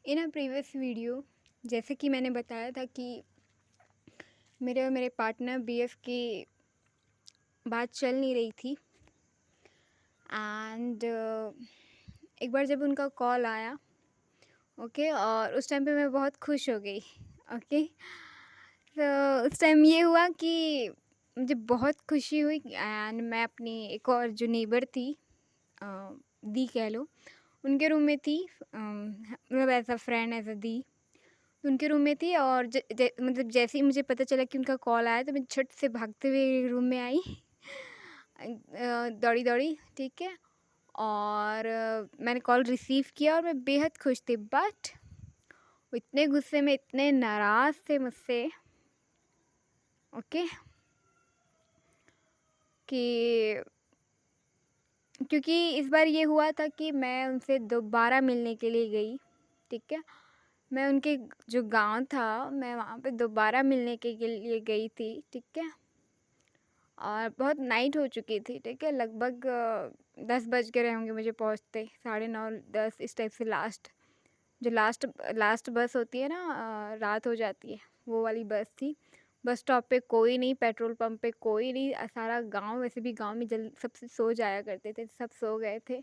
In a previous video जैसे कि मैंने बताया था कि मेरे और मेरे पार्टनर बीएफ की बात चल नहीं रही थी एंड एक बार जब उनका कॉल आया ओके और उस टाइम पे मैं बहुत खुश हो गई ओके। तो उस टाइम ये हुआ कि मुझे बहुत खुशी हुई एंड मैं अपनी एक और जो नेबर थी दी कह लो उनके रूम में थी, मतलब as a friend as a दी उनके रूम में थी और मतलब जैसे ही मुझे पता चला कि उनका कॉल आया तो मैं झट से भागते हुए रूम में आई दौड़ी दौड़ी, ठीक है। और मैंने कॉल रिसीव किया और मैं बेहद खुश थी, बट वो इतने गुस्से में, इतने नाराज़ थे मुझसे ओके कि क्योंकि इस बार ये हुआ था कि मैं उनसे दोबारा मिलने के लिए गई, ठीक है। मैं उनके जो गांव था मैं वहाँ पे दोबारा मिलने के लिए गई थी, ठीक है। और बहुत नाइट हो चुकी थी, ठीक है। लगभग 10 बज गए होंगे मुझे पहुँचते, 9:30 इस टाइप से। जो लास्ट बस होती है ना, रात हो जाती है, वो वाली बस थी। बस स्टॉप पे कोई नहीं, पेट्रोल पंप पे कोई नहीं, सारा गांव, वैसे भी गांव में जल्द सब सो जाया करते थे, सब सो गए थे,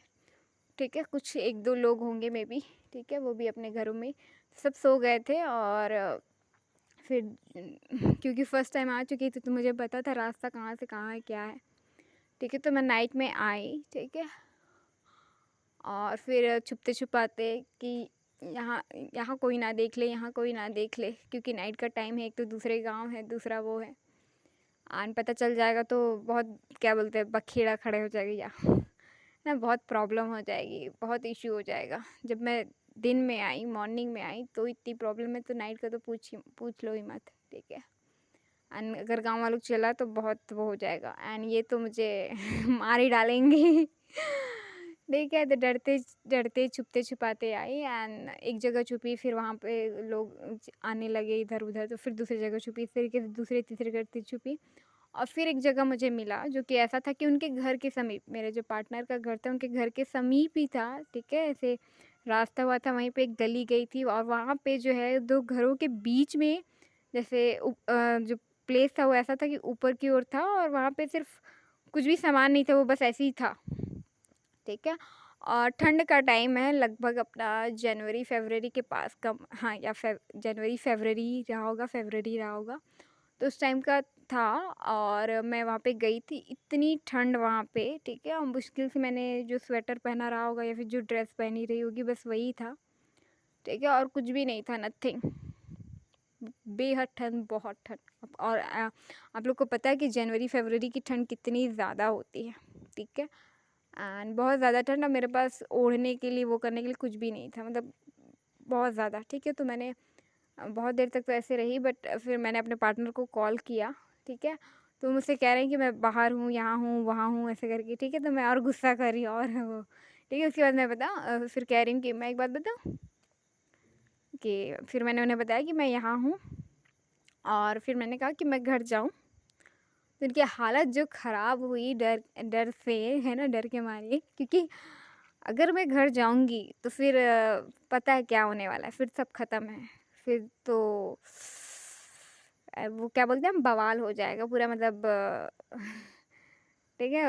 ठीक है। कुछ एक दो लोग होंगे मे बी, ठीक है, वो भी अपने घरों में, सब सो गए थे। और फिर क्योंकि फ़र्स्ट टाइम आ चुकी थी तो मुझे पता था रास्ता कहाँ से कहाँ है, क्या है, ठीक है। तो मैं नाइट में आई, ठीक है। और फिर छुपते छुपाते कि यहाँ यहाँ कोई ना देख ले, यहाँ कोई ना देख ले, क्योंकि नाइट का टाइम है, एक तो दूसरे गांव है, दूसरा वो है, आन पता चल जाएगा तो बहुत, क्या बोलते हैं, बखेड़ा खड़े हो जाएगी या ना, बहुत प्रॉब्लम हो जाएगी, बहुत इशू हो जाएगा। जब मैं दिन में आई, मॉर्निंग में आई, तो इतनी प्रॉब्लम है, तो नाइट का तो पूछ लो ही मत, ठीक है। एंड अगर गांव वालों को चला तो बहुत वो हो जाएगा, एंड ये तो मुझे मार ही डालेंगे ठीक है। तो डरते डरते छुपते छुपाते आई एंड एक जगह छुपी, फिर वहाँ पे लोग आने लगे इधर उधर, तो फिर दूसरी जगह छुपी, इस तरीके से दूसरे तीसरे करती छुपी। और फिर एक जगह मुझे मिला जो कि ऐसा था कि उनके घर के समीप, मेरे जो पार्टनर का घर था उनके घर के समीप ही था, ठीक है। ऐसे रास्ता हुआ था, वहीं पे एक गली गई थी और वहाँ पे जो है दो घरों के बीच में, जैसे जो प्लेस था वो ऐसा था कि ऊपर की ओर था और वहाँ पे सिर्फ कुछ भी सामान नहीं था, वो बस ऐसे ही था, ठीक है। और ठंड का टाइम है, लगभग अपना जनवरी फरवरी के पास का, हाँ, या जनवरी फरवरी रहा होगा, फरवरी रहा होगा, तो उस टाइम का था। और मैं वहाँ पे गई थी, इतनी ठंड वहाँ पे, ठीक है। और मुश्किल से मैंने जो स्वेटर पहना रहा होगा या फिर जो ड्रेस पहनी रही होगी, बस वही था, ठीक है। और कुछ भी नहीं था, नथिंग, बेहद ठंड, बहुत ठंड। और आप लोग को पता है कि जनवरी फरवरी की ठंड कितनी ज़्यादा होती है, ठीक है। एंड बहुत ज़्यादा ठंड, और मेरे पास ओढ़ने के लिए, वो करने के लिए कुछ भी नहीं था, मतलब बहुत ज़्यादा, ठीक है। तो मैंने बहुत देर तक तो ऐसे रही, बट फिर मैंने अपने पार्टनर को कॉल किया, ठीक है। तो मुझसे कह रहे हैं कि मैं बाहर हूँ, यहाँ हूँ, वहाँ हूँ, ऐसे करके, ठीक है। तो मैं और गुस्सा कर रही हूँ और वो, ठीक है। उसके बाद मैं बताऊँ, फिर कह रही हूँ कि मैं एक बात बताऊँ, कि फिर मैंने उन्हें बताया कि मैं यहाँ हूँ, और फिर मैंने कहा कि मैं घर जाऊँ। तो उनकी हालत जो ख़राब हुई, डर डर से, है ना, डर के मारे, क्योंकि अगर मैं घर जाऊँगी तो फिर पता है क्या होने वाला है, फिर सब ख़त्म है, फिर तो वो क्या बोलते हैं, बवाल हो जाएगा पूरा, मतलब ठीक है,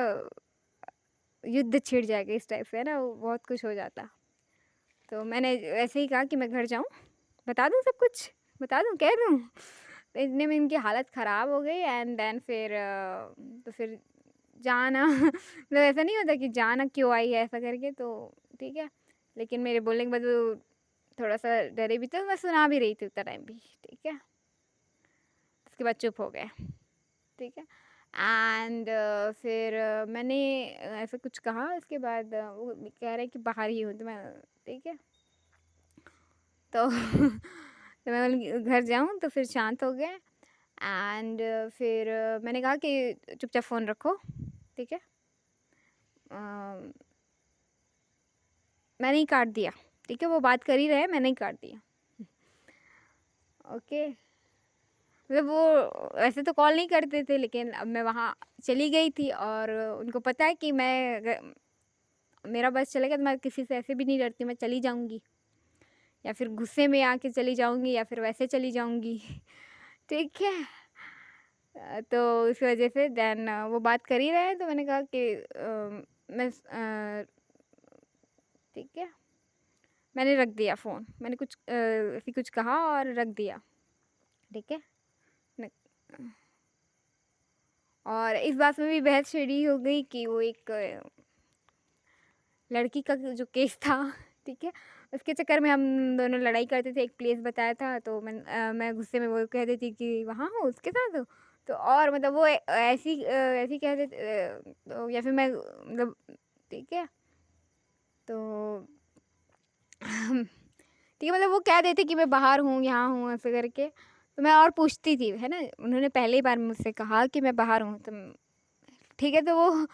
युद्ध छिड़ जाएगा इस टाइप से, है ना, वो बहुत कुछ हो जाता। तो मैंने ऐसे ही कहा कि मैं घर जाऊँ, बता दूँ सब कुछ, बता दूँ, कह दूँ। तो इतने में इनकी हालत ख़राब हो गई एंड देन फिर तो फिर जाना मतलब ऐसा नहीं होता कि जाना क्यों आई है ऐसा करके, तो ठीक है। लेकिन मेरे बोलने के बाद वो थोड़ा-सा डरे भी थे, मैं सुना भी रही थी उतना टाइम भी, ठीक है। उसके बाद चुप हो गए, ठीक है। एंड फिर मैंने ऐसा कुछ कहा, उसके बाद वो कह रहे हैं कि बाहर ही हूँ, तो मैं, ठीक है। तो तो मैं बोली घर जाऊँ, तो फिर शांत हो गए एंड फिर मैंने कहा कि चुपचाप फ़ोन रखो, ठीक है। मैंने ही काट दिया, ठीक है। वो बात कर ही रहे, मैंने ही काट दिया, ओके। मतलब वो ऐसे तो कॉल नहीं करते थे, लेकिन अब मैं वहाँ चली गई थी और उनको पता है कि मैं मेरा बस चलेगा तो मैं किसी से ऐसे भी नहीं डरती, मैं चली जाऊँगी, या फिर गुस्से में आके चली जाऊँगी या फिर वैसे चली जाऊँगी। ठीक है? तो इस वज़ह से देन वो बात कर ही रहे हैं तो मैंने कहा कि ठीक है, मैंने रख दिया फ़ोन। मैंने कुछ ऐसे कुछ कहा और रख दिया। ठीक है? न और इस बात में भी बहस छिड़ी हो गई कि वो एक लड़की का जो केस था, ठीक है? उसके चक्कर में हम दोनों लड़ाई करते थे। एक प्लेस बताया था तो मैं गुस्से में वो कह देती कि वहाँ हो उसके साथ हो। तो और मतलब वो ऐसी कह देते तो या फिर मैं मतलब ठीक है? तो ठीक है मतलब वो कह देते कि मैं बाहर हूँ, यहाँ हूँ ऐसे करके। तो मैं और पूछती थी, है ना? उन्होंने पहली बार मुझसे कहा कि मैं बाहर हूँ तो ठीक है, तो वो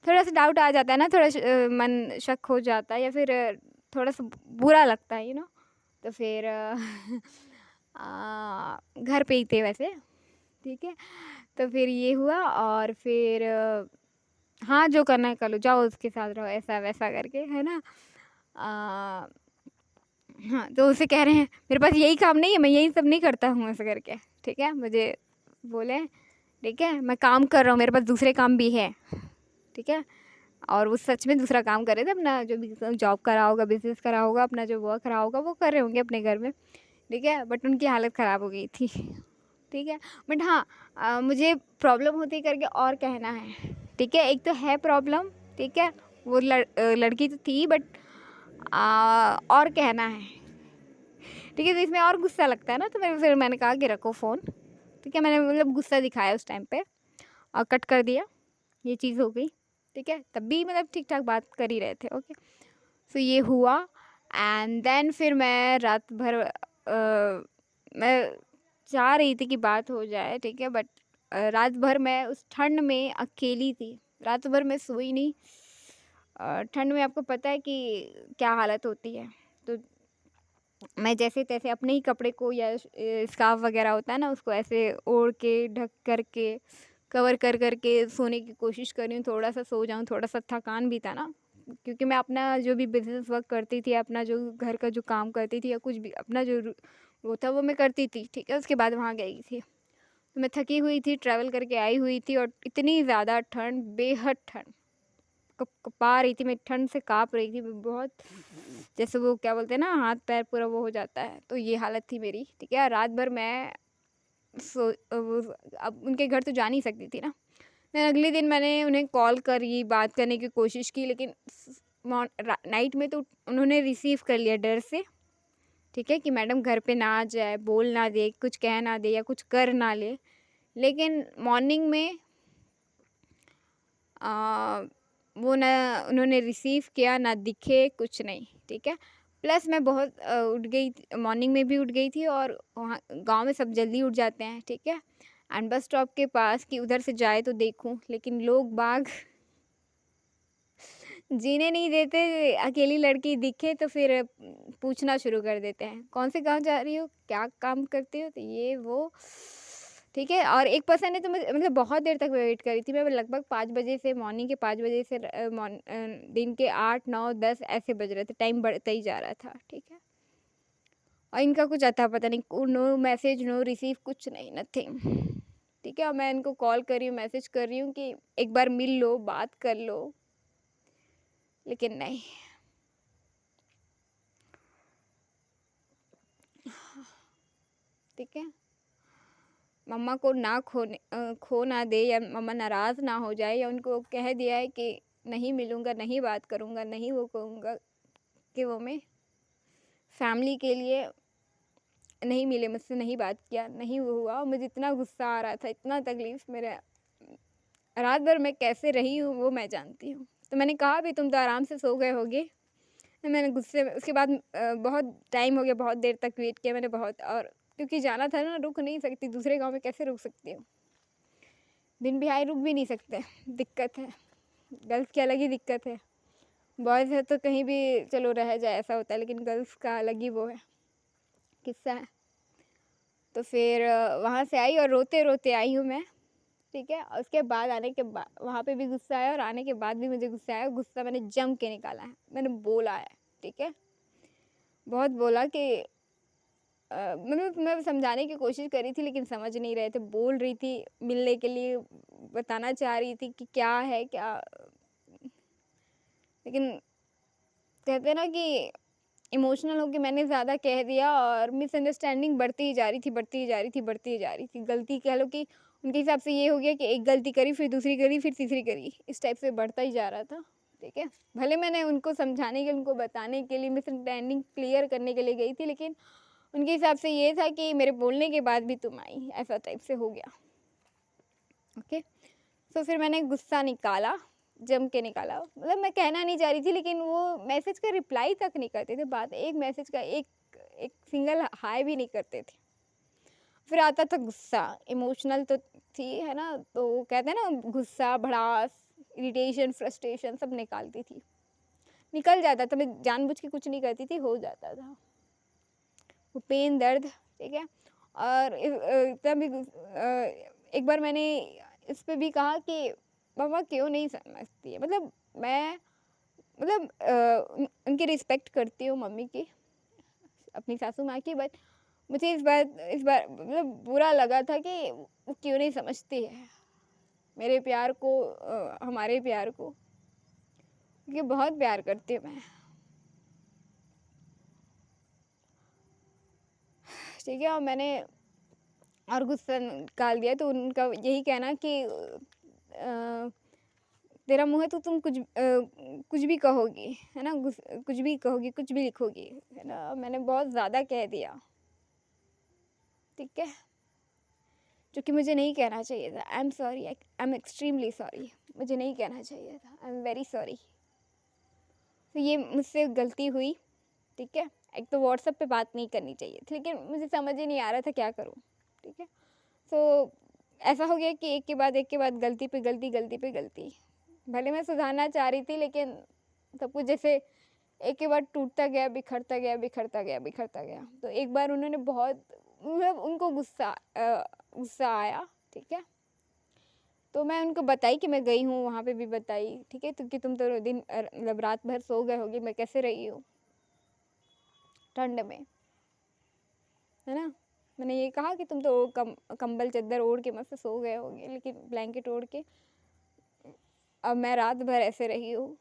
थोड़ा-सा डाउट आ जाता है ना, मन शक हो जाता है या फिर थोड़ा-सा बुरा लगता है, तो फिर घर पे ही थे वैसे, ठीक है? तो फिर ये हुआ और फिर हाँ, जो करना है कर लो, जाओ उसके साथ रहो, ऐसा-वैसा करके, है ना? अ, हाँ, तो उसे कह रहे हैं, "मेरे पास यही काम नहीं है, मैं यही सब नहीं करता हूँ," ऐसे करके, ठीक है? मुझे बोले, "ठीक है, मैं काम कर रहा हूँ, मेरे पास दूसरे काम भी हैं।" ठीक है? और वो सच में दूसरा काम कर रहे थे, अपना जो भी जॉब करा होगा, बिज़नेस करा होगा, अपना जो वर्क रहा होगा, वो कर रहे होंगे अपने घर में, ठीक है? बट उनकी हालत ख़राब हो गई थी, ठीक है? बट हाँ मुझे प्रॉब्लम होती करके और कहना है, ठीक है? एक तो है प्रॉब्लम, ठीक है? वो लड़की तो थी बट और कहना है, ठीक है? तो इसमें और गुस्सा लगता है ना, तो फिर मैंने कहा कि रखो फ़ोन, ठीक है? मैंने मतलब गुस्सा दिखाया उस टाइम पे और कट कर दिया, ये चीज़ हो गई, ठीक है? तब भी मतलब ठीक-ठाक बात कर ही रहे थे, ओके? सो ये हुआ एंड देन फिर मैं रात भर मैं चाह रही थी कि बात हो जाए, ठीक है? बट रात भर मैं उस ठंड में अकेली थी, रात भर मैं सोई नहीं। ठंड में आपको पता है कि क्या हालत होती है, तो मैं जैसे-तैसे अपने ही कपड़े को या स्कार्फ़ वग़ैरह होता है ना, उसको ऐसे ओढ़ के, ढक कर के, कवर कर के सोने की कोशिश कर रही हूँ, थोड़ा-सा सो जाऊँ, थोड़ा-सा थकान भी था ना, क्योंकि मैं अपना जो भी बिज़नेस वर्क करती थी, अपना जो घर का जो काम करती थी या कुछ भी अपना जो वो था, वो मैं करती थी, ठीक है? उसके बाद वहाँ गई थी। तो मैं थकी हुई थी, ट्रैवल करके आई हुई थी और इतनी ज़्यादा ठंड, बेहद ठंड। कँपा रही थी, मैं ठंड से काँप रही थी मैं बहुत, जैसे वो क्या बोलते हैं ना हाथ-पैर पूरा वो हो जाता है, तो ये हालत थी मेरी, ठीक है? रात भर मैं वो अब उनके घर तो जा नहीं सकती थी ना। फिर अगले दिन मैंने उन्हें कॉल करी, बात करने की कोशिश की लेकिन नाइट में तो उन्होंने रिसीव कर लिया डर से, ठीक है? कि मैडम घर पे ना आ जाए, बोल ना दे, कुछ कह ना दे या कुछ कर ना ले। लेकिन मॉर्निंग में अ, वो ना उन्होंने रिसीव किया, ना दिखे, कुछ नहीं, ठीक है? प्लस मैं बहुत उठ गई मॉर्निंग में भी उठ गई थी और वहाँ गाँव में सब जल्दी उठ जाते हैं, ठीक है? एंड बस स्टॉप के पास कि उधर से जाए तो देखूँ, लेकिन लोग बाग जीने नहीं देते, अकेली लड़की दिखे तो फिर पूछना शुरू कर देते हैं, "कौन से गाँव जा रही हो? क्या काम करती हो?" तो ये वो, ठीक है? और एक पर्सन ने तो मुझे मतलब बहुत देर तक वेट करी थी, मैं लगभग 5 बजे से मॉर्निंग के 5 बजे से दिन के 8, 9, 10 ऐसे बज रहे थे, टाइम बढ़ता ही जा रहा था, ठीक है? और इनका कुछ अता-पता नहीं, नो मैसेज, नो रिसीव कुछ नहीं, नथिंग, ठीक है? और मैं इनको कॉल कर रही हूँ, मैसेज कर रही हूँ कि एक बार मिल लो, बात कर लो, लेकिन नहीं। ठीक है? मम्मा को खो ना दे या मम्मा नाराज़ ना हो जाए या उनको कह दिया है कि नहीं मिलूँगा, नहीं बात करूँगा, नहीं वो कहूँगा कि वो मैं फैमिली के लिए नहीं मिले, मुझसे नहीं बात किया, नहीं वो हुआ और मुझे इतना गुस्सा आ रहा था, इतना तकलीफ़ मेरा रात भर मैं कैसे रही हूँ वो मैं जानती हूँ। तो मैंने कहा भी तुम तो आराम से सो गए होगे। फिर मैंने गुस्से में उसके बाद बहुत टाइम हो गया, बहुत देर तक वेट किया मैंने बहुत और क्योंकि जाना था ना, रुक नहीं सकती, दूसरे गाँव में कैसे रुक सकती हूँ? दिन बिहारी रुक भी नहीं सकते, दिक्कत है। गर्ल्स की अलग ही दिक्कत है। बॉयज़ है तो कहीं भी चलो रह जाए ऐसा होता है, लेकिन गर्ल्स का अलग ही वो है, किस्सा है। तो फिर वहाँ से आई और रोते-रोते आई हूँ मैं, ठीक है? और उसके बाद आने के बाद वहाँ पे भी गुस्सा आया और आने के बाद भी मुझे गुस्सा आया, गुस्सा मैंने जम के निकाला है, मैंने बोला है, ठीक है? बहुत बोला कि मतलब मैं समझाने की कोशिश कर रही थी लेकिन समझ नहीं रहे थे। बोल रही थी मिलने के लिए, बताना चाह रही थी कि क्या है क्या, लेकिन कहते हैं ना कि इमोशनल होके मैंने ज़्यादा कह दिया और मिसअंडरस्टैंडिंग बढ़ती ही जा रही थी, बढ़ती ही जा रही थी, बढ़ती ही जा रही थी। गलती कह लो कि उनके हिसाब से ये हो गया कि एक गलती करी, फिर दूसरी करी, फिर तीसरी करी। इस टाइप से बढ़ता ही जा रहा था, ठीक है। भले मैंने उनको समझाने के, उनको बताने के लिए, मिसअंडरस्टैंडिंग क्लियर करने के लिए गई थी, लेकिन उनके हिसाब से ये था कि मेरे बोलने के बाद भी तुम आई, ऐसा टाइप से हो गया। ओके, तो फिर मैंने गुस्सा निकाला, जम के निकाला। मतलब मैं कहना नहीं चाह रही थी लेकिन वो मैसेज का रिप्लाई तक नहीं करते थे। बात एक मैसेज का एक एक सिंगल हाय भी नहीं करते थे। फिर आता था गुस्सा, इमोशनल तो थी, है ना, तो कहते हैं ना गुस्सा, भड़ास, इरिटेशन, फ्रस्ट्रेशन सब निकालती थी। निकल जाता था, मैं जानबूझ के कुछ नहीं करती थी, हो जाता था वो पेन, दर्द, ठीक है। और इतना भी एक बार मैंने इस पे भी कहा कि मम्मा क्यों नहीं समझती है, मतलब मैं, मतलब उनकी रिस्पेक्ट करती हूँ मम्मी की, अपनी सासू माँ की, बट मुझे इस बार मतलब बुरा लगा था कि वो क्यों नहीं समझती है मेरे प्यार को, हमारे प्यार को, क्योंकि बहुत प्यार करती हूँ मैं, ठीक है। और मैंने और गुस्सा निकाल दिया तो उनका यही कहना कि तेरा मुँह है तो तुम कुछ भी कहोगी, है ना, कुछ भी कहोगी, कुछ भी लिखोगी, है ना। मैंने बहुत ज़्यादा कह दिया, ठीक है, जो कि मुझे नहीं कहना चाहिए था। I am sorry, I am extremely sorry, मुझे नहीं कहना चाहिए था, आई एम वेरी सॉरी। तो ये मुझसे गलती हुई, ठीक है। एक तो व्हाट्सएप पे बात नहीं करनी चाहिए थी, लेकिन मुझे समझ ही नहीं आ रहा था क्या करूँ, ठीक है। तो ऐसा हो गया कि एक के बाद एक के बाद गलती पे गलती, गलती पे गलती। भले मैं सुधारना चाह रही थी लेकिन सब कुछ जैसे एक के बाद टूटता गया, बिखरता गया, बिखरता गया, बिखरता गया। तो एक बार उन्होंने बहुत, मतलब उनको गुस्सा आया, ठीक है। तो मैं उनको बताई कि मैं गई हूँ, वहाँ पे भी बताई, ठीक है, क्योंकि तुम तो मतलब रात भर सो गए होगे, मैं कैसे रही हूँ ठंड में, है ना। मैंने ये कहा कि तुम तो कंबल चद्दर ओढ़ के मस्त सो गए होगे, लेकिन ब्लैंकेट ओढ़ के अब मैं रात भर ऐसे रही हूँ।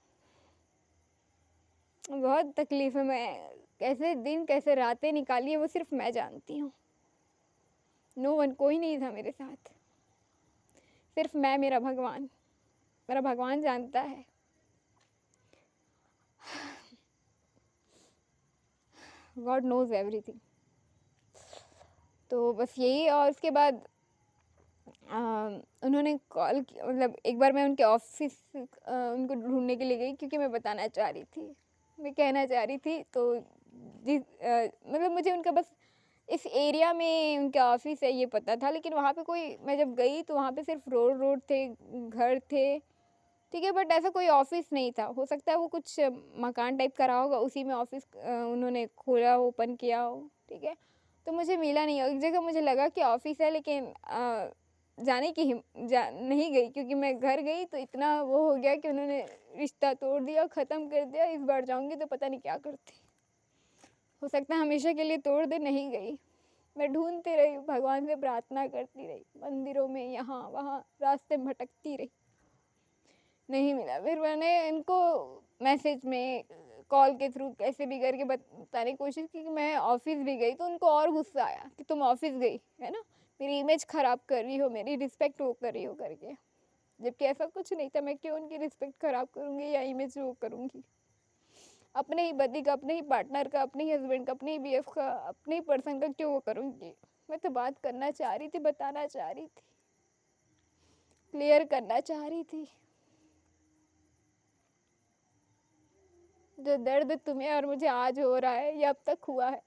बहुत तकलीफ है, मैं कैसे दिन कैसे रातें निकाली है वो सिर्फ मैं जानती हूँ। नो वन, कोई नहीं था मेरे साथ, सिर्फ मैं, मेरा भगवान जानता है। God knows everything. तो बस यही। और उसके बाद उन्होंने कॉल, मतलब एक बार मैं उनके ऑफिस उनको ढूंढने के लिए गई, क्योंकि मैं बताना चाह रही थी, मैं कहना चाह रही थी। तो मतलब मुझे उनका बस इस एरिया में उनका ऑफिस है ये पता था, लेकिन वहाँ पे कोई, मैं जब गई तो वहाँ पे सिर्फ रोड थे, घर थे, ठीक है, बट ऐसा कोई ऑफिस नहीं था। हो सकता है वो कुछ मकान टाइप का रहा होगा, उसी में ऑफिस उन्होंने खोला, ओपन किया हो, ठीक है। तो मुझे मिला नहीं। एक जगह मुझे लगा कि ऑफिस है, लेकिन जाने की नहीं गई, क्योंकि मैं घर गई तो इतना वो हो गया कि उन्होंने रिश्ता तोड़ दिया, ख़त्म कर दिया। इस बार जाऊँगी तो पता नहीं क्या करती, हो सकता है हमेशा के लिए तोड़ दे। नहीं गई, मैं ढूंढती रही, भगवान से प्रार्थना करती रही, मंदिरों में, यहाँ वहाँ, रास्ते में भटकती रही, नहीं मिला। फिर मैंने इनको मैसेज में, कॉल के थ्रू कैसे भी करके बताने की कोशिश की कि मैं ऑफिस भी गई। तो उनको और गुस्सा आया कि तुम ऑफिस गई, है ना, मेरी इमेज ख़राब कर रही हो, मेरी रिस्पेक्ट वो कर रही हो करके, जबकि ऐसा कुछ नहीं था। मैं क्यों उनकी रिस्पेक्ट ख़राब करूँगी या इमेज वो करूँगी? अपने ही पति का, अपने ही पार्टनर का, अपने ही हस्बैंड का, अपने ही बीएफ का, अपने ही पर्सन का क्यों वो करूँगी? मैं तो बात करना चाह रही थी, बताना चाह रही थी, क्लियर करना चाह रही थी। जो दर्द तुम्हें और मुझे आज हो रहा है, ये अब तक हुआ है,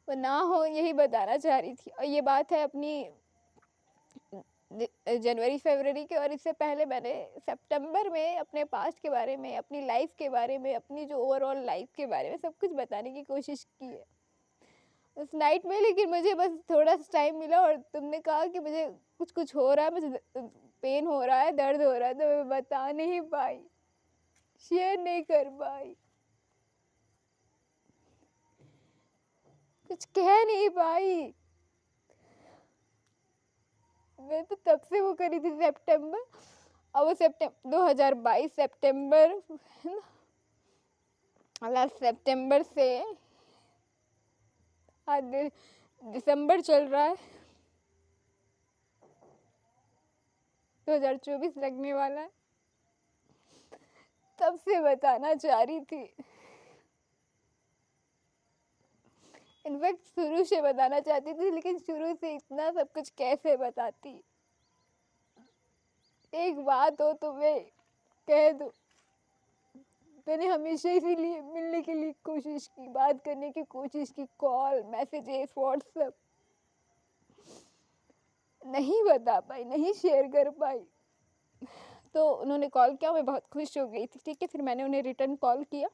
वो ना हो, यही बताना चाह रही थी। और ये बात है अपनी जनवरी फरवरी के, और इससे पहले मैंने सितंबर में अपने पास्ट के बारे में, अपनी लाइफ के बारे में, अपनी जो ओवरऑल लाइफ के बारे में सब कुछ बताने की कोशिश की है उस नाइट में। लेकिन मुझे बस थोड़ा सा टाइम मिला और तुमने कहा कि मुझे कुछ कुछ हो रहा है, मुझे पेन हो रहा है, दर्द हो रहा है, तो मैं बता नहीं पाई, शेयर नहीं कर पाई। कुछ कह नहीं पाई। मैं तो तब से वो करी थी सितंबर, और वो सितंबर 2022 सितंबर, लास्ट सितंबर से आज दिसंबर चल रहा है, 2024 लगने वाला है। तब से बताना चाह रही थी, इनफैक्ट शुरू से बताना चाहती थी, लेकिन शुरू से इतना सब कुछ कैसे बताती। एक बात हो तो मैं कह दूं, मैंने हमेशा इसीलिए मिलने के लिए कोशिश की, बात करने की कोशिश की, कॉल, मैसेजेस, व्हाट्सएप, नहीं बता पाई, नहीं शेयर कर पाई। तो उन्होंने कॉल किया, मैं बहुत खुश हो गई थी, ठीक है। फिर मैंने उन्हें रिटर्न कॉल किया,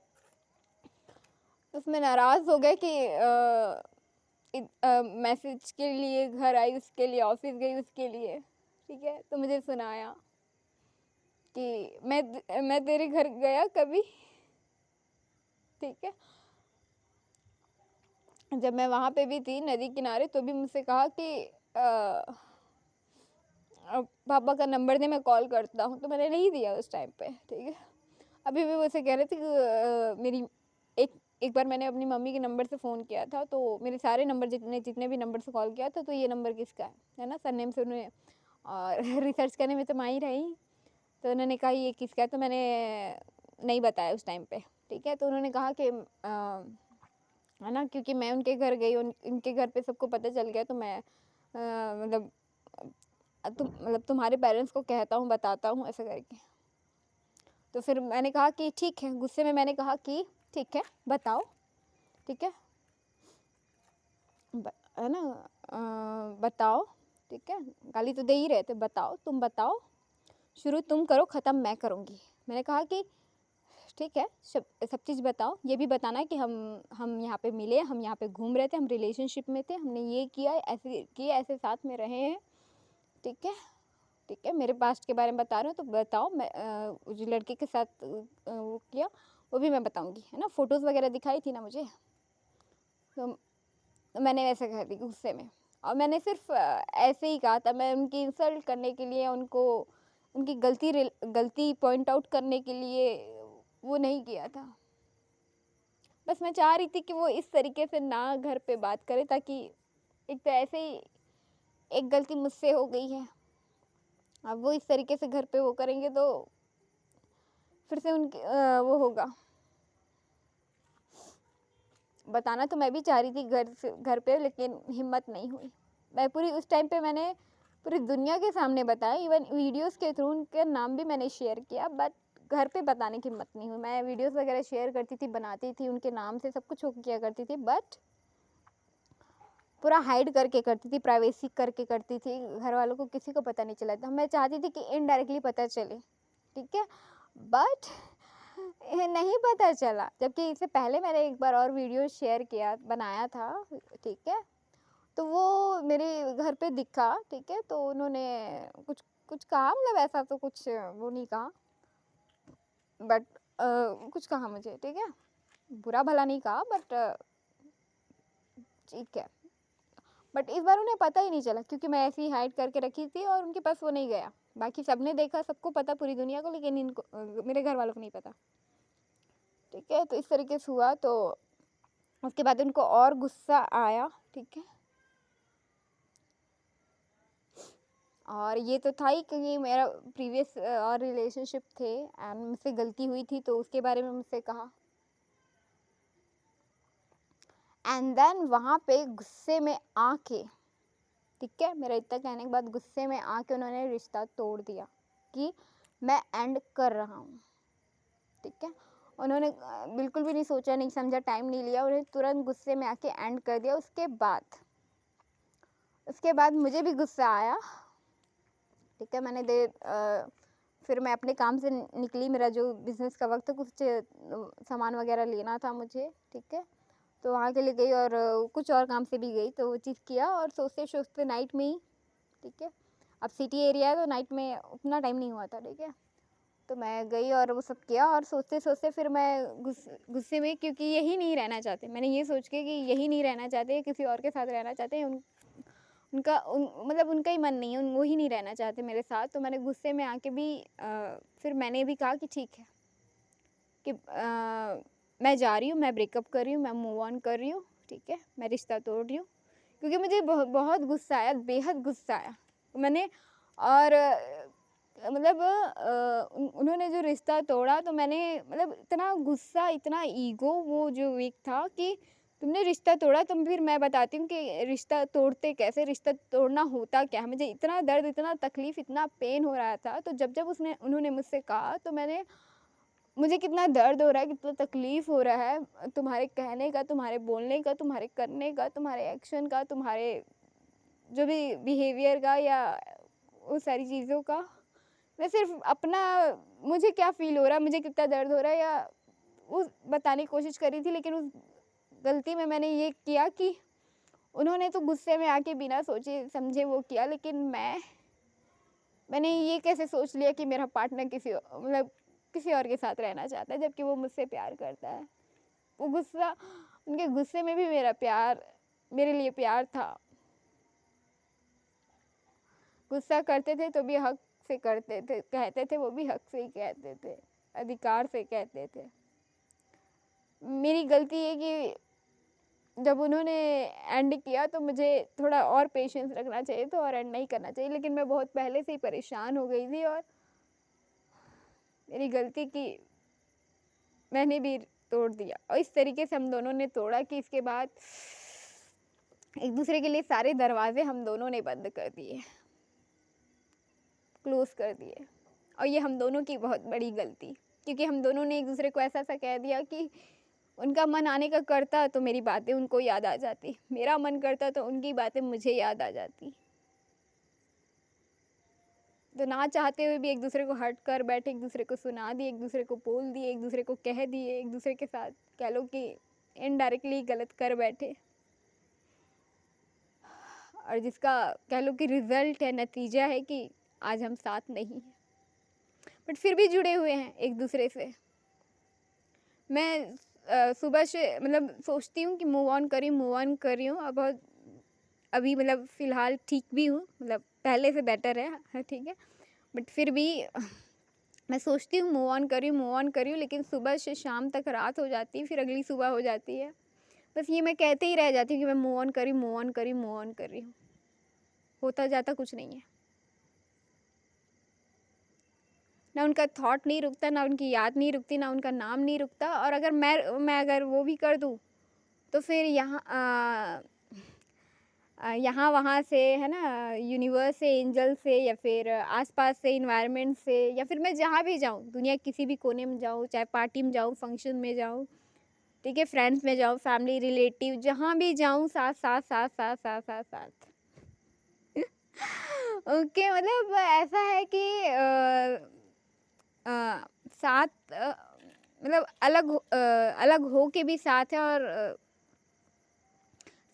उसमें नाराज़ हो गए कि मैसेज के लिए घर आई, उसके लिए ऑफिस गई, उसके लिए, ठीक है। तो मुझे सुनाया कि मैं तेरे घर गया कभी, ठीक है। जब मैं वहाँ पे भी थी नदी किनारे, तो भी मुझसे कहा कि पापा का नंबर दे, मैं कॉल करता हूँ। तो मैंने नहीं दिया उस टाइम पे, ठीक है। अभी भी वो ऐसे कह रहे थे कि मेरी एक बार मैंने अपनी मम्मी के नंबर से फ़ोन किया था, तो मेरे सारे नंबर जितने भी नंबर से कॉल किया था, तो ये नंबर किसका है ना, सरनेम से उन्होंने और रिसर्च करने में तो माहिर रही, तो उन्होंने कहा ये किसका है, तो मैंने नहीं बताया उस टाइम पे, ठीक है। तो उन्होंने कहा कि है ना, क्योंकि मैं उनके घर गई, उनके घर पे सबको पता चल गया, तो मैं मतलब तुम्हारे पेरेंट्स को कहता हूँ, बताता हूँ, ऐसा करके। तो फिर मैंने कहा कि ठीक है, गुस्से में मैंने कहा कि ठीक है बताओ, ठीक है, है ना, बताओ, ठीक है, गाली तो दे ही रहे थे, बताओ, तुम बताओ, शुरू तुम करो, ख़त्म मैं करूँगी। मैंने कहा कि ठीक है, सब चीज़ बताओ, ये भी बताना कि हम यहाँ पे मिले, हम यहाँ पे घूम रहे थे, हम रिलेशनशिप में थे, हमने ये किया, ऐसे किए, ऐसे साथ में रहे हैं, ठीक है, ठीक है। मेरे पास्ट के बारे में बता रहे हो तो बताओ, मैं जो लड़के के साथ वो किया वो भी मैं बताऊँगी, है ना। फ़ोटोज़ वगैरह दिखाई थी ना मुझे, तो मैंने वैसे कह दी गुस्से में, और मैंने सिर्फ ऐसे ही कहा था, मैं उनकी इंसल्ट करने के लिए, उनको उनकी गलती पॉइंट आउट करने के लिए वो नहीं किया था। बस मैं चाह रही थी कि वो इस तरीके से ना घर पे बात करे, ताकि एक तो ऐसे ही एक गलती मुझसे हो गई है, अब वो इस तरीके से घर पे वो करेंगे तो फिर से उनकी वो होगा। बताना तो मैं भी चाह रही थी घर पे, लेकिन हिम्मत नहीं हुई। मैं पूरी उस टाइम पे मैंने पूरी दुनिया के सामने बताया, इवन वीडियोस के थ्रू उनके नाम भी मैंने शेयर किया, बट घर पे बताने की हिम्मत नहीं हुई। मैं वीडियोस वगैरह शेयर करती थी, बनाती थी उनके नाम से, सब कुछ किया करती थी, बट पूरा हाइड करके करती थी, प्राइवेसी करके करती थी, घर वालों को किसी को पता नहीं चला था। मैं चाहती थी कि इनडायरेक्टली पता चले, ठीक है, बट नहीं पता चला। जबकि इससे पहले मैंने एक बार और वीडियो शेयर किया, बनाया था, ठीक है, तो वो मेरे घर पे दिखा, ठीक है, तो उन्होंने कुछ कुछ कहा, मतलब ऐसा तो कुछ वो नहीं कहा, बट कुछ कहा मुझे, ठीक है, बुरा भला नहीं कहा, बट ठीक है। बट इस बार उन्हें पता ही नहीं चला, क्योंकि मैं ऐसे ही हाइड करके रखी थी और उनके पास वो नहीं गया। बाकी सबने देखा, सबको पता, पूरी दुनिया को, लेकिन इनको मेरे घर वालों को नहीं पता, ठीक है। तो इस तरीके से हुआ, तो उसके बाद उनको और गुस्सा आया, ठीक है। और ये तो था ही, क्योंकि मेरा प्रीवियस और रिलेशनशिप थे, एंड मुझसे गलती हुई थी, तो उसके बारे में मुझसे कहा, एंड देन वहाँ पे गुस्से में आके, ठीक है, मेरा इतना कहने के बाद गुस्से में आके उन्होंने रिश्ता तोड़ दिया कि मैं एंड कर रहा हूँ, ठीक है। उन्होंने बिल्कुल भी नहीं सोचा, नहीं समझा, टाइम नहीं लिया, उन्हें तुरंत गुस्से में आके एंड कर दिया। उसके बाद मुझे भी गुस्सा आया, ठीक है। फिर मैं अपने काम से निकली, मेरा जो बिज़नेस का वक्त था, कुछ सामान वगैरह लेना था मुझे, ठीक है, तो वहाँ के लिए गई, और कुछ और काम से भी गई, तो वो चीज़ किया, और सोचते सोचते नाइट में ही, ठीक है, अब सिटी एरिया है तो नाइट में उतना टाइम नहीं हुआ था, ठीक है, तो मैं गई और वो सब किया, और सोचते-सोचते फिर मैं गुस्से में, क्योंकि यही नहीं रहना चाहते। मैंने ये सोच के कि यही नहीं रहना चाहते, किसी और के साथ रहना चाहते हैं। मतलब उनका ही मन नहीं है, वो ही नहीं रहना चाहते मेरे साथ। तो मैंने गुस्से में आके भी फिर मैंने भी कहा कि ठीक है, कि मैं जा रही हूँ, मैं ब्रेकअप कर रही हूँ, मैं मूव ऑन कर रही हूँ, ठीक है, मैं रिश्ता तोड़ रही हूँ। क्योंकि मुझे बहुत गुस्सा आया, बेहद गुस्सा आया। मैंने और मतलब उन्होंने जो रिश्ता तोड़ा, तो मैंने मतलब इतना गुस्सा, इतना ईगो, वो जो वीक था कि तुमने रिश्ता तोड़ा, तो फिर मैं बताती हूँ कि रिश्ता तोड़ते कैसे, रिश्ता तोड़ना होता क्या है। मुझे इतना दर्द, इतना तकलीफ़, इतना पेन हो रहा था। तो जब उन्होंने मुझसे कहा, तो मुझे कितना दर्द हो रहा है, कितना तकलीफ़ हो रहा है तुम्हारे कहने का, तुम्हारे बोलने का, तुम्हारे करने का, तुम्हारे एक्शन का, तुम्हारे जो भी बिहेवियर का, या वो सारी चीज़ों का। मैं सिर्फ़ अपना, मुझे क्या फ़ील हो रहा है, मुझे कितना दर्द हो रहा है, या वो बताने की कोशिश करी थी। लेकिन उस गलती में मैंने ये किया कि उन्होंने तो गुस्से में आके बिना सोचे समझे वो किया, लेकिन मैंने ये कैसे सोच लिया कि मेरा पार्टनर किसी और के साथ रहना चाहता है, जबकि वो मुझसे प्यार करता है। वो गुस्सा, उनके गुस्से में भी मेरे लिए प्यार था। गुस्सा करते थे तो भी हक से करते थे, कहते थे वो भी हक से ही कहते थे, अधिकार से कहते थे। मेरी गलती है कि जब उन्होंने एंड किया, तो मुझे थोड़ा और पेशेंस रखना चाहिए था और एंड नहीं करना चाहिए। लेकिन मैं बहुत पहले से ही परेशान हो गई थी, और मेरी गलती कि मैंने भी तोड़ दिया। और इस तरीके से हम दोनों ने तोड़ा कि इसके बाद एक दूसरे के लिए सारे दरवाजे हम दोनों ने बंद कर दिए, क्लोज कर दिए। और ये हम दोनों की बहुत बड़ी गलती, क्योंकि हम दोनों ने एक दूसरे को ऐसा कह दिया कि उनका मन आने का करता तो मेरी बातें उनको याद आ जाती, मेरा मन करता तो उनकी बातें मुझे याद आ जाती। तो ना चाहते हुए भी एक दूसरे को हर्ट कर बैठे, एक दूसरे को सुना दिए, एक दूसरे को बोल दिए, एक दूसरे को कह दिए, एक दूसरे के साथ कह लो कि इनडायरेक्टली गलत कर बैठे। और जिसका कह लो कि रिजल्ट है, नतीजा है कि आज हम साथ नहीं हैं, बट फिर भी जुड़े हुए हैं एक दूसरे से। मैं सुबह से मतलब सोचती हूँ कि मूव ऑन कर रही हूँ। अब बहुत अभी मतलब फ़िलहाल ठीक भी हूँ, मतलब पहले से बेटर है, ठीक है। बट फिर भी मैं सोचती हूँ मूव ऑन कर रही हूँ, लेकिन सुबह से शाम तक रात हो जाती है, फिर अगली सुबह हो जाती है। बस ये मैं कहते ही रह जाती हूँ कि मैं मूव ऑन कर रही हूँ। होता जाता कुछ नहीं है। ना उनका थॉट नहीं रुकता, ना उनकी याद नहीं रुकती, ना उनका नाम नहीं रुकता। और अगर मैं अगर वो भी कर दूँ, तो फिर यहाँ वहाँ से, है ना, यूनिवर्स से, एंजल से, या फिर आसपास से, इन्वायरमेंट से, या फिर मैं जहाँ भी जाऊँ, दुनिया के किसी भी कोने में जाऊँ, चाहे पार्टी में जाऊँ, फंक्शन में जाऊँ, ठीक है, फ्रेंड्स में जाऊँ, फैमिली, रिलेटिव, जहाँ भी जाऊँ, साथ साथ साथ साथ साथ साथ साथ ओके। मतलब ऐसा है कि साथ मतलब अलग हो के भी साथ है, और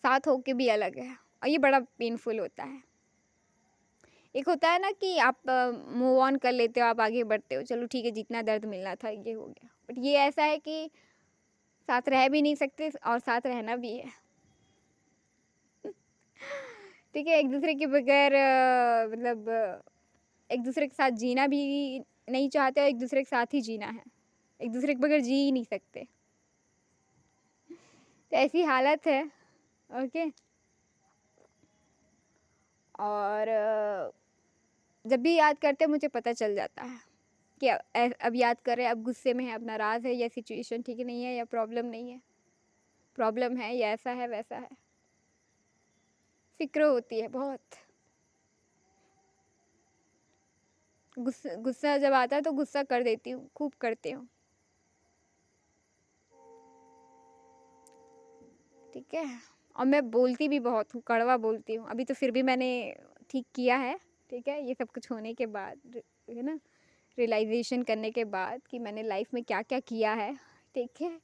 साथ हो के भी अलग है, और ये बड़ा पेनफुल होता है। एक होता है ना कि आप मूव ऑन कर लेते हो, आप आगे बढ़ते हो, चलो ठीक है, जितना दर्द मिलना था ये हो गया। बट ये ऐसा है कि साथ रह भी नहीं सकते और साथ रहना भी है ठीक है, एक दूसरे के बगैर मतलब एक दूसरे के साथ जीना भी नहीं चाहते, और एक दूसरे के साथ ही जीना है, एक दूसरे के बगैर जी ही नहीं सकते। तो ऐसी हालत है। ओके। और जब भी याद करते मुझे पता चल जाता है कि अब याद कर रहे हैं, अब गुस्से में है, अब नाराज़ है, या सिचुएशन ठीक नहीं है, या प्रॉब्लम नहीं है, प्रॉब्लम है, या ऐसा है वैसा है। फिक्र होती है बहुत। गुस्सा जब आता है तो गुस्सा कर देती हूँ, खूब करती हूँ, ठीक है। और मैं बोलती भी बहुत हूँ, कड़वा बोलती हूँ। अभी तो फिर भी मैंने ठीक किया है, ठीक है, ये सब कुछ होने के बाद, है ना, रियलाइजेशन करने के बाद कि मैंने लाइफ में क्या क्या किया है, ठीक है।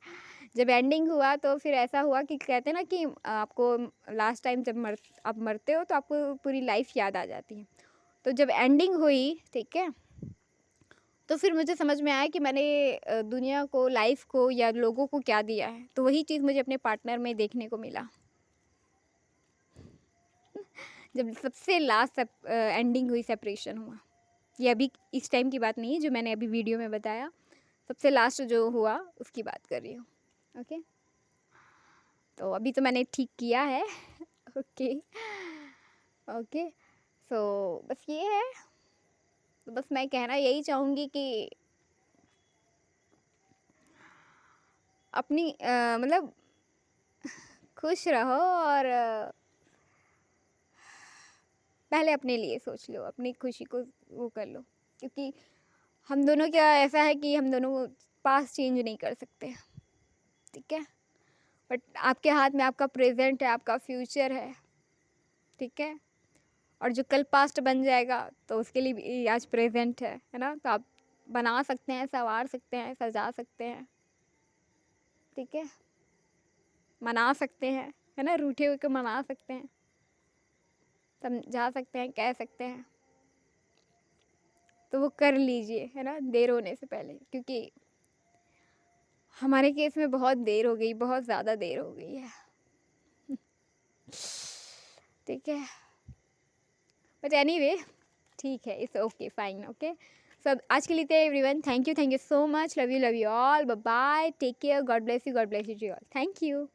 जब एंडिंग हुआ तो फिर ऐसा हुआ कि कहते हैं ना कि आपको लास्ट टाइम जब आप मरते हो तो आपको पूरी लाइफ याद आ जाती है। तो जब एंडिंग हुई, ठीक है, तो फिर मुझे समझ में आया कि मैंने दुनिया को, लाइफ़ को या लोगों को क्या दिया है। तो वही चीज़ मुझे अपने पार्टनर में देखने को मिला। जब सबसे लास्ट एंडिंग हुई, सेपरेशन हुआ। ये अभी इस टाइम की बात नहीं है जो मैंने अभी वीडियो में बताया। सबसे लास्ट जो हुआ उसकी बात कर रही हूँ। ओके? तो अभी तो मैंने ठीक किया है। ओके। ओके। सो बस ये है। तो बस मैं कहना यही चाहूँगी कि अपनी मतलब खुश रहो और पहले अपने लिए सोच लो, अपनी खुशी को वो कर लो। क्योंकि हम दोनों का ऐसा है कि हम दोनों पास्ट चेंज नहीं कर सकते, ठीक है? बट आपके हाथ में आपका प्रेज़ेंट है, आपका फ्यूचर है, ठीक है? और जो कल पास्ट बन जाएगा तो उसके लिए भी आज प्रेज़ेंट है ना? तो आप बना सकते हैं, सँवार सकते हैं, सजा सकते हैं, ठीक है? मना सकते हैं, है ना? रूठे हुए को मना सकते हैं, समझा सकते हैं, कह सकते हैं। तो वो कर लीजिए, है ना? देर होने से पहले, क्योंकि हमारे केस में बहुत देर हो गई, बहुत ज़्यादा देर हो गई है। ठीक है? बट एनीवे ठीक है, it's okay, fine, okay? So आज के लिए इतना everyone, thank you so much, love you all, bye bye, take care, God bless you to all, thank you.